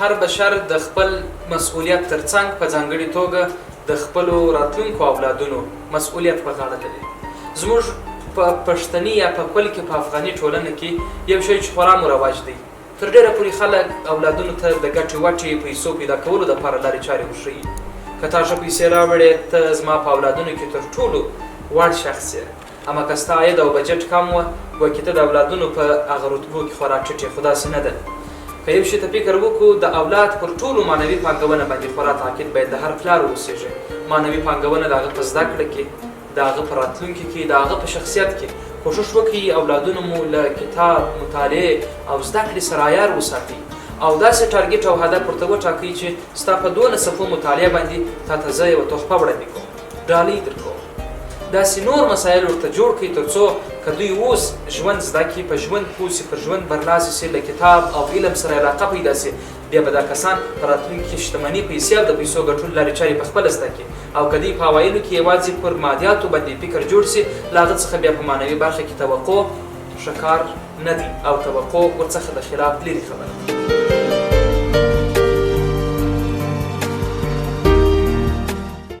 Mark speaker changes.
Speaker 1: هر بشر د خپل مسؤلیت ترڅنګ په ځانګړې توګه د خپلو راتلونکو اولادونو مسؤلیت په غاړه لري. زموږ په پښتني یا په کل کې په افغاني ټولنه کې یو شی چې خورا مروج دی. تر ډېره پورې خلک اولادونو ته د ګټې وټې پیسو پیدا کولو دپاره لارې چارې وښیي. که تا ښه پیسې راوړې ته زما په اولادونو کې تر ټولو وړ شخص یې، اما که ستا عاید او بجټ کم وه ګویا د اولادونو په هغه رتبو کې خورا ټیټ یې، خو داسې نه ده. که یو شي ته فکر وکړو د اولاد پر ټولو معنوي پانګونه باندې خورا تاکید باید د هر پلار واوسېږي. معنوي پانګونه د هغه په زده کړه کې، د هغه په راتلونکي کې، د هغه په شخصیت کې کوشش وکړي اولادونه مو له کتاب، مطالعې او زده کړې سره عیار وساتي او داسې ټارګېټ او هدف ورته وټاکئ چې ستا په 12 صفحو مطالعه باندې تا ته زه یوه تحفه وړاندې کوم، ډالۍ درکوم. داسې نور مسایل ورته جوړ کړئ تر څو که دوی اوس ژوند زده کړي، په ژوند پوه سي، پر ژوند برلاسي سي، له کتاب او علم سره علاقه پیدا سي، بیا به دا کسان په راتلونکي کې شتمني، پیسې او د پیسو ګټلو لارې چارې پخپله زده کړي. او که دوی په اوایلو کې یوازې پر مادیاتو باندې فکر جوړ سي، له هغه څخه بیا په معنوي برخه کې توقع ښه کار نه دی او توقع ورڅخه د خلاف لرې خبره ده.